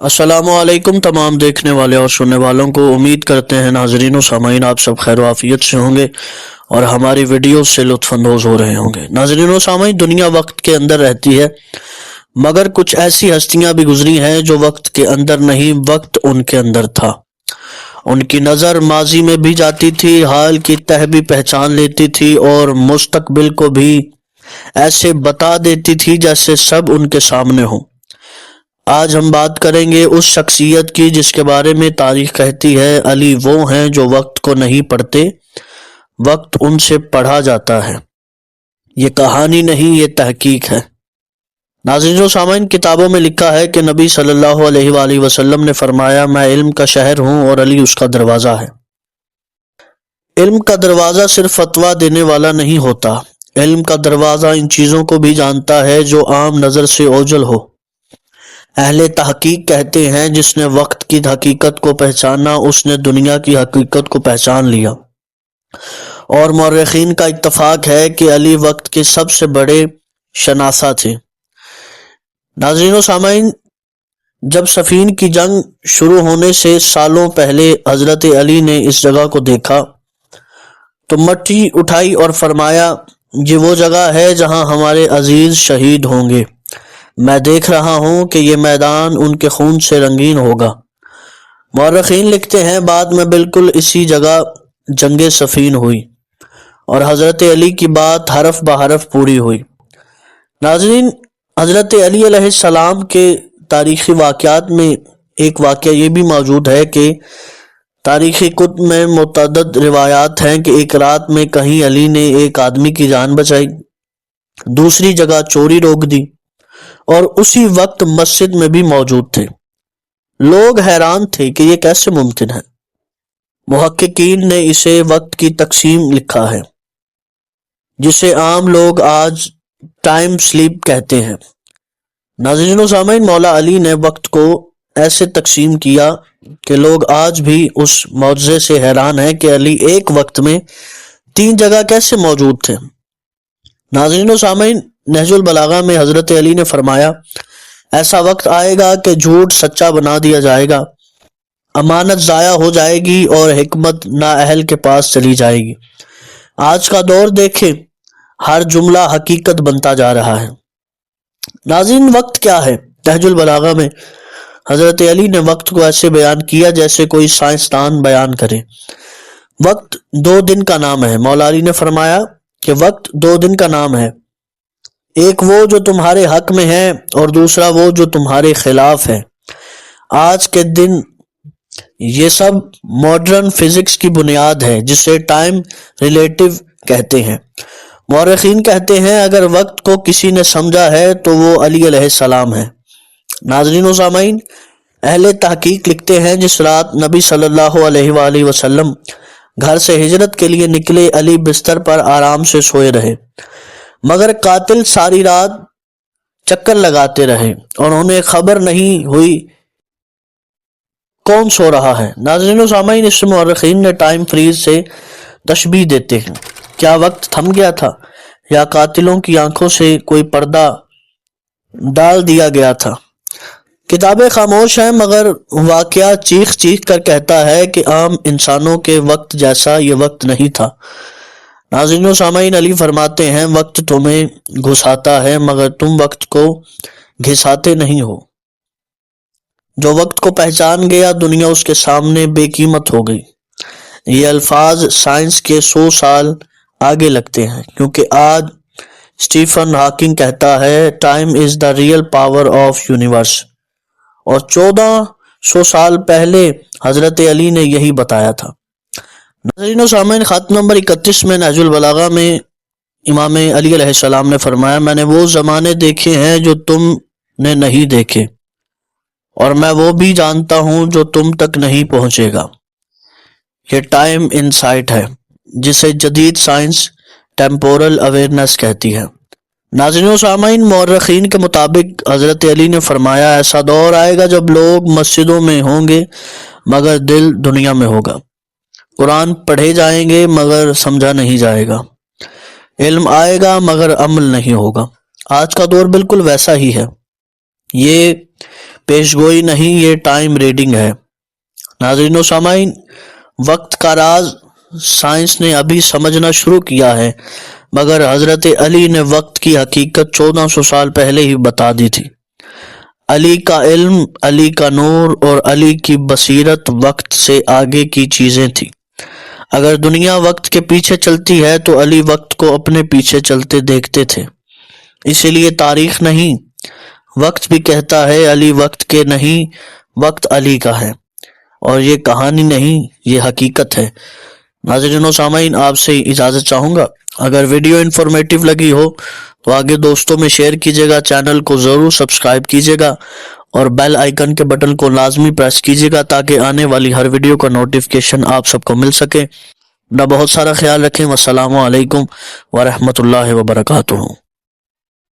السلام علیکم تمام دیکھنے والے اور سننے والوں کو، امید کرتے ہیں ناظرین و سامعین آپ سب خیر و عافیت سے ہوں گے اور ہماری ویڈیو سے لطف اندوز ہو رہے ہوں گے۔ ناظرین و سامعین، دنیا وقت کے اندر رہتی ہے، مگر کچھ ایسی ہستیاں بھی گزری ہیں جو وقت کے اندر نہیں، وقت ان کے اندر تھا۔ ان کی نظر ماضی میں بھی جاتی تھی، حال کی تہ بھی پہچان لیتی تھی اور مستقبل کو بھی ایسے بتا دیتی تھی جیسے سب ان کے سامنے ہوں۔ آج ہم بات کریں گے اس شخصیت کی جس کے بارے میں تاریخ کہتی ہے علی وہ ہیں جو وقت کو نہیں پڑھتے، وقت ان سے پڑھا جاتا ہے۔ یہ کہانی نہیں، یہ تحقیق ہے۔ ناظرین و سامعین، کتابوں میں لکھا ہے کہ نبی صلی اللہ علیہ وآلہ وسلم نے فرمایا، میں علم کا شہر ہوں اور علی اس کا دروازہ ہے۔ علم کا دروازہ صرف فتویٰ دینے والا نہیں ہوتا، علم کا دروازہ ان چیزوں کو بھی جانتا ہے جو عام نظر سے اوجھل ہو۔ اہل تحقیق کہتے ہیں جس نے وقت کی حقیقت کو پہچانا اس نے دنیا کی حقیقت کو پہچان لیا، اور مورخین کا اتفاق ہے کہ علی وقت کے سب سے بڑے شناسہ تھے۔ ناظرین و سامعین، جب صفین کی جنگ شروع ہونے سے سالوں پہلے حضرت علی نے اس جگہ کو دیکھا تو مٹی اٹھائی اور فرمایا، یہ وہ جگہ ہے جہاں ہمارے عزیز شہید ہوں گے۔ میں دیکھ رہا ہوں کہ یہ میدان ان کے خون سے رنگین ہوگا۔ مورخین لکھتے ہیں بعد میں بالکل اسی جگہ جنگ صفین ہوئی اور حضرت علی کی بات حرف بحرف پوری ہوئی۔ ناظرین، حضرت علی علیہ السلام کے تاریخی واقعات میں ایک واقعہ یہ بھی موجود ہے کہ تاریخی کتب میں متعدد روایات ہیں کہ ایک رات میں کہیں علی نے ایک آدمی کی جان بچائی، دوسری جگہ چوری روک دی، اور اسی وقت مسجد میں بھی موجود تھے۔ لوگ حیران تھے کہ یہ کیسے ممکن ہے۔ محققین نے اسے وقت کی تقسیم لکھا ہے، جسے عام لوگ آج ٹائم سلیپ کہتے ہیں۔ ناظرین و سامعین، مولا علی نے وقت کو ایسے تقسیم کیا کہ لوگ آج بھی اس معجزے سے حیران ہیں کہ علی ایک وقت میں 3 جگہ کیسے موجود تھے۔ ناظرین و سامعین، نہج البلاغہ میں حضرت علی نے فرمایا، ایسا وقت آئے گا کہ جھوٹ سچا بنا دیا جائے گا، امانت ضائع ہو جائے گی اور حکمت نااہل کے پاس چلی جائے گی۔ آج کا دور دیکھیں، ہر جملہ حقیقت بنتا جا رہا ہے۔ ناظرین، وقت کیا ہے؟ نہج البلاغہ میں حضرت علی نے وقت کو ایسے بیان کیا جیسے کوئی سائنسدان بیان کرے۔ وقت 2 دن کا نام ہے۔ مولا علی نے فرمایا کہ وقت 2 دن کا نام ہے، ایک وہ جو تمہارے حق میں ہے اور دوسرا وہ جو تمہارے خلاف ہے۔ آج کے دن یہ سب ماڈرن فزکس کی بنیاد ہے جسے ٹائم ریلیٹو کہتے ہیں۔ مورخین کہتے ہیں اگر وقت کو کسی نے سمجھا ہے تو وہ علی علیہ السلام ہے۔ ناظرین و سامعین، اہل تحقیق لکھتے ہیں جس رات نبی صلی اللہ علیہ وآلہ وسلم گھر سے ہجرت کے لیے نکلے، علی بستر پر آرام سے سوئے رہے، مگر قاتل ساری رات چکر لگاتے رہے اور انہیں خبر نہیں ہوئی کون سو رہا ہے۔ ناظرین و سامعین، اس مورخین نے ٹائم فریز سے تشبیہ دیتے ہیں۔ کیا وقت تھم گیا تھا یا قاتلوں کی آنکھوں سے کوئی پردہ ڈال دیا گیا تھا؟ کتابیں خاموش ہیں مگر واقعہ چیخ چیخ کر کہتا ہے کہ عام انسانوں کے وقت جیسا یہ وقت نہیں تھا۔ ناظرین و سامعین، علی فرماتے ہیں وقت تمہیں گھساتا ہے مگر تم وقت کو گھساتے نہیں ہو۔ جو وقت کو پہچان گیا دنیا اس کے سامنے بے قیمت ہو گئی۔ یہ الفاظ سائنس کے 100 سال آگے لگتے ہیں، کیونکہ آج اسٹیفن ہاکنگ کہتا ہے time is the real power of universe, اور 1400 سال پہلے حضرت علی نے یہی بتایا تھا۔ ناظرین و سامعین، خط نمبر 31 میں نہج البلاغہ میں امام علی علیہ السلام نے فرمایا، میں نے وہ زمانے دیکھے ہیں جو تم نے نہیں دیکھے، اور میں وہ بھی جانتا ہوں جو تم تک نہیں پہنچے گا۔ یہ ٹائم انسائٹ ہے جسے جدید سائنس ٹیمپورل اویئرنیس کہتی ہے۔ ناظرین و سامعین، مورخین کے مطابق حضرت علی نے فرمایا ایسا دور آئے گا جب لوگ مسجدوں میں ہوں گے مگر دل دنیا میں ہوگا، قرآن پڑھے جائیں گے مگر سمجھا نہیں جائے گا، علم آئے گا مگر عمل نہیں ہوگا۔ آج کا دور بالکل ویسا ہی ہے۔ یہ پیشگوئی نہیں، یہ ٹائم ریڈنگ ہے۔ ناظرین و سامعین، وقت کا راز سائنس نے ابھی سمجھنا شروع کیا ہے، مگر حضرت علی نے وقت کی حقیقت 1400 سال پہلے ہی بتا دی تھی۔ علی کا علم، علی کا نور اور علی کی بصیرت وقت سے آگے کی چیزیں تھی۔ اگر دنیا وقت کے پیچھے چلتی ہے تو علی وقت کو اپنے پیچھے چلتے دیکھتے تھے۔ اسی لیے تاریخ نہیں، وقت بھی کہتا ہے علی وقت کے نہیں، وقت علی کا ہے، اور یہ کہانی نہیں، یہ حقیقت ہے۔ ناظرین و سامعین، آپ سے اجازت چاہوں گا۔ اگر ویڈیو انفارمیٹیو لگی ہو تو آگے دوستوں میں شیئر کیجیے گا، چینل کو ضرور سبسکرائب کیجیے گا اور بیل آئیکن کے بٹن کو لازمی پریس کیجیے گا تاکہ آنے والی ہر ویڈیو کا نوٹیفیکیشن آپ سب کو مل سکے۔ اپنا بہت سارا خیال رکھیں۔ والسلام علیکم ورحمۃ اللہ وبرکاتہ۔